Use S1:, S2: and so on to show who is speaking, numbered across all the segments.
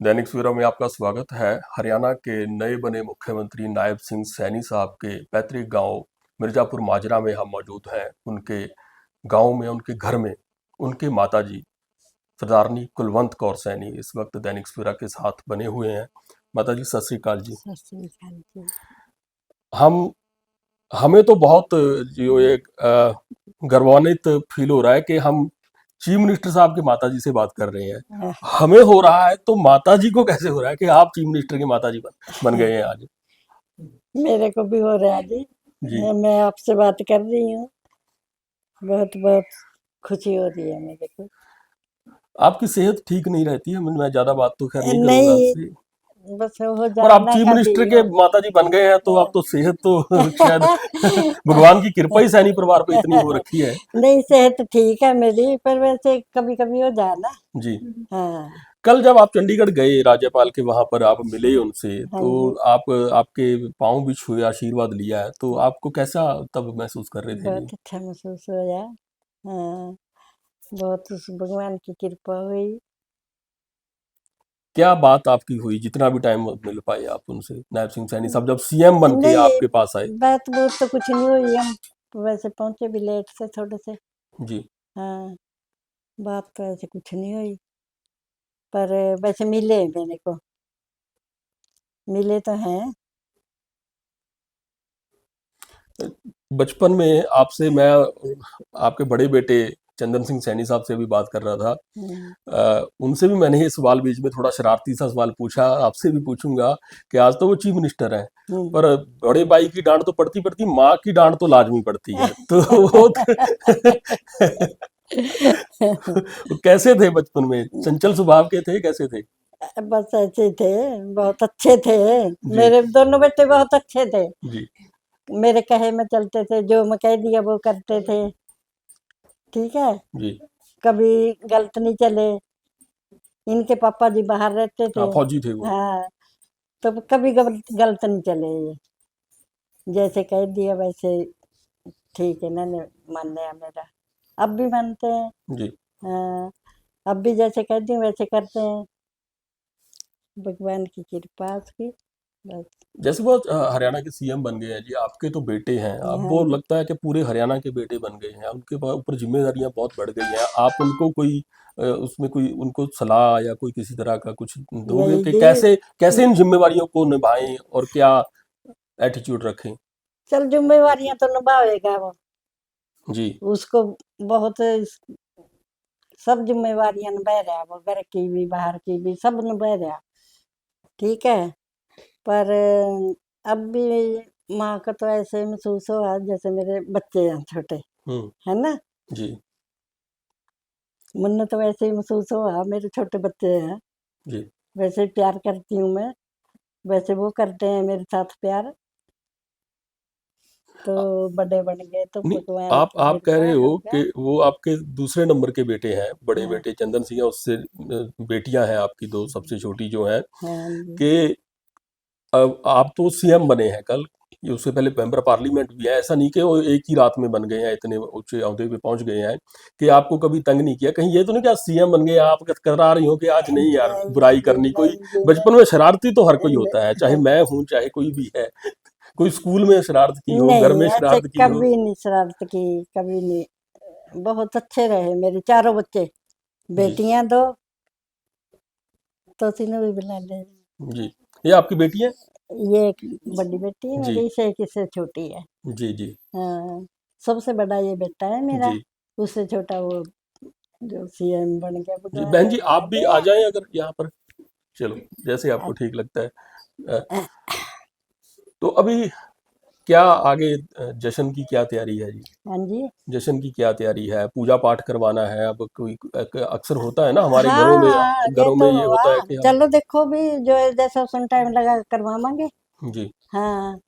S1: दैनिक सवेरा में आपका स्वागत है। हरियाणा के नए बने मुख्यमंत्री नायब सिंह सैनी साहब के पैतृक गांव मिर्जापुर माजरा में हम मौजूद हैं। उनके गांव में, उनके घर में उनके माताजी सरदारनी कुलवंत कौर सैनी इस वक्त दैनिक सवेरा के साथ बने हुए हैं। माताजी सत श्री अकाल जी।
S2: सत श्री अकाल जी।
S1: हम हमें तो बहुत जो एक गर्वान्वित फील हो रहा है कि हम चीफ मिनिस्टर साहब की माताजी से बात कर रहे हैं। हमें हो रहा है तो माताजी को कैसे हो रहा है कि आप चीफ मिनिस्टर की माताजी बन गए हैं आज?
S2: मेरे को भी हो रहा है जी। मैं आपसे बात कर रही हूँ, बहुत बहुत खुशी हो रही है मेरे को।
S1: आपकी सेहत ठीक नहीं रहती है, मैं ज्यादा बात तो खैर नहीं करूंगा
S2: नहीं,
S1: आपसे,
S2: बस हो
S1: पर आप
S2: जाना
S1: चीफ
S2: कभी
S1: मिनिस्टर के माताजी बन गए हैं तो आप तो सेहत तो शायद भगवान की कृपा ही सैनी परिवार पे इतनी हो रखी है।
S2: नहीं, सेहत ठीक है मेरी, पर वैसे कभी कभी हो जाना।
S1: जी।
S2: हाँ
S1: कल जब आप चंडीगढ़ गए राज्यपाल के वहां पर आप मिले उनसे,
S2: हाँ
S1: तो
S2: जी,
S1: आपके पाँव भी छुए, आशीर्वाद लिया है, तो आपको कैसा तब महसूस कर रहे थे जी?
S2: बहुत अच्छा महसूस होया। हाँ, बहुत उस भगवान की कृपा हुई।
S1: क्या बात आपकी हुई जितना भी टाइम मिल पाए आप उनसे? नायब सिंह सैनी साहब जब सीएम बन के
S2: नहीं,
S1: आपके पास आए।
S2: बात बहुत तो कुछ नहीं हुई, हम वैसे पहुंचे भी लेट से थोड़े से।
S1: जी।
S2: हाँ, बात तो ऐसे कुछ नहीं हुई, पर वैसे मिले मेरे को, मिले तो हैं।
S1: बचपन में आपसे मैं आपके बड़े बेटे चंदन सिंह सैनी साहब से भी बात कर रहा था। उनसे भी मैंने ये सवाल बीच में थोड़ा शरारती सा सवाल पूछा, आपसे भी पूछूंगा कि आज तो वो चीफ मिनिस्टर हैं, पर बड़े भाई की डांट तो पड़ती पड़ती, माँ की डांट तो लाजमी पड़ती है। तो वो कैसे थे बचपन में? चंचल स्वभाव के थे, कैसे थे?
S2: बस ऐसे ही थे, बहुत अच्छे थे।
S1: जी।
S2: मेरे दोनों बेटे बहुत अच्छे थे,
S1: जी।
S2: मेरे कहे में चलते थे, जो मैं कह दिया वो करते थे। ठीक है,
S1: जी।
S2: कभी गलत नहीं चले। इनके पापा जी बाहर रहते थे।
S1: हाँ, फौजी थे वो।
S2: हाँ, तो कभी गलत गलत नहीं चले ये, जैसे कह दिया वैसे ठीक है ना, मानने हैं मेरा, अब भी मानते हैं।
S1: जी।
S2: हाँ, अब भी जैसे कह दी वैसे करते हैं, भगवान की कृपा उसकी, बस।
S1: जैसे वो हरियाणा के सीएम बन गए हैं जी, आपके तो बेटे हैं, अब
S2: हाँ
S1: वो
S2: जी।
S1: लगता है कि पूरे हरियाणा के बेटे बन गए हैं, उनके ऊपर जिम्मेदारियां बहुत बढ़ गई हैं। आप उनको कोई उसमें कोई उनको सलाह या कोई किसी तरह का कुछ दोगे
S2: यही
S1: कि
S2: जी,
S1: कैसे कैसे इन जिम्मेवारियों को निभाएं और क्या एटीट्यूड रखें?
S2: चल जिम्मेवारियां तो निभाएगा वो,
S1: जी।
S2: उसको बहुत सब जिम्मेवारियां निभा रहा वो, घर की भी बाहर की भी सब निभा रहा। ठीक है, पर अब भी माँ का तो ऐसे महसूस हुआ जैसे मेरे बच्चे हैं छोटे, है ना।
S1: जी।
S2: मुन्ने तो वैसे ही महसूस हुआ, मेरे छोटे बच्चे हैं,
S1: जी।
S2: वैसे प्यार करती हूँ मैं, वैसे वो करते हैं मेरे साथ प्यार, तो बड़े बन गए तो
S1: नहीं,
S2: भगवान की
S1: आप कह
S2: कृपा
S1: रहे हो
S2: होगा।
S1: कि वो आपके दूसरे नंबर के बेटे हैं, बड़े
S2: हाँ
S1: बेटे चंदन सिंह है, उससे बेटियां हैं आपकी दो, सबसे छोटी जो है,
S2: हाँ जी।
S1: कि अब आप तो सीएम बने हैं कल, ये उससे पहले मेंबर पार्लियामेंट भी है, ऐसा नहीं कि वो एक ही रात में बन गए हैं, इतने ऊंचे ओहदे पे पहुंच गए हैं कि आपको कभी तंग नहीं किया? कहीं ये तो नहीं कि आज सीएम बन गए आप कतरा रही हो कि आज नहीं यार
S2: नहीं
S1: बुराई
S2: जी,
S1: करनी कोई?
S2: नहीं जी,
S1: बचपन में शरारती तो हर कोई होता है, चाहे
S2: नहीं,
S1: मैं हूं चाहे कोई भी है। कोई स्कूल में शरारत की हो, घर
S2: नहीं
S1: में
S2: ऐसे
S1: शरारत की हो?
S2: कभी नहीं शरारत की, कभी नहीं। बहुत अच्छे रहे मेरे चारों बच्चे,
S1: जी।
S2: बेटियां दो, तो तीनों भी बुला ले।
S1: जी। ये आपकी बेटी है?
S2: ये एक बड़ी बेटी है
S1: जी।
S2: मेरी, से एक इससे छोटी है।
S1: जी। जी।
S2: हाँ, सबसे बड़ा ये बेटा है मेरा,
S1: जी।
S2: उससे छोटा वो जो सीएम बन गया,
S1: जी
S2: भगवान
S1: बहन
S2: ने
S1: जी, आप
S2: बना
S1: भी आ
S2: दिया।
S1: जाएं अगर यहाँ पर, चलो जैसे आपको ठीक लगता है। अ, तो अभी क्या आगे जश्न की क्या तैयारी है जी?
S2: हाँ जी।
S1: जश्न की क्या तैयारी है? पूजा पाठ करवाना है? अब कोई अक्सर होता है ना हमारे घरों में,
S2: हाँ, ये
S1: घरों में
S2: तो
S1: ये
S2: हुआ।
S1: होता है कि हम।
S2: चलो देखो भी, जो है जैसा उसन टाइम लगा करवाएंगे।
S1: जी।
S2: हाँ,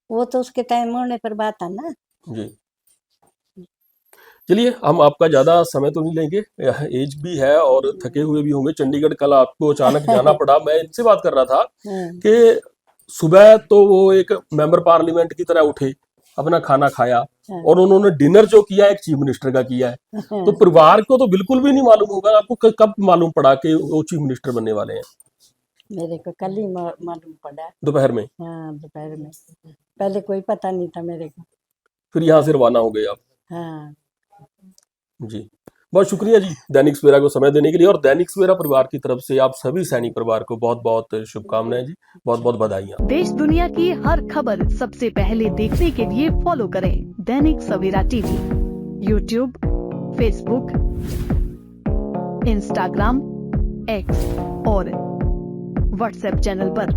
S2: वो तो उसके टाइम होने पर बात है ना।
S1: जी। चलिए, हम आपका ज़्यादा समय तो नहीं लेंगे, एज भी है और थके हुए भी होंगे। चंडीगढ़ कल आपको अचानक जाना पड़ा। मैं इनसे बात कर रहा था
S2: हाँ,
S1: कि सुबह तो वो एक मेंबर पार्लियामेंट की तरह उठे, अपना खाना खाया,
S2: हाँ,
S1: और उन्होंने डिनर जो किया एक चीफ मिनिस्टर का किया है। तो
S2: हाँ।
S1: परिवार को तो बिल्कुल भी नहीं मालूम होगा, आपको कब मालूम पड़ा कि वो चीफ मिनिस्टर बनने वाले हैं?
S2: मेरे को कल ही मालूम पड़ा।
S1: दोपहर में?
S2: हाँ, दोपहर में। पहले कोई पता नहीं था मेरे को।
S1: फिर यहाँ से रवाना हो गए आप?
S2: हाँ।
S1: जी, बहुत शुक्रिया जी दैनिक सवेरा को समय देने के लिए, और दैनिक सवेरा परिवार की तरफ से आप सभी सैनिक परिवार को बहुत बहुत शुभकामनाएं जी, बहुत बहुत बधाइयाँ।
S3: देश दुनिया की हर खबर सबसे पहले देखने के लिए फॉलो करें Dainik Savera TV, YouTube, Facebook, Instagram, X और व्हाट्सएप चैनल पर।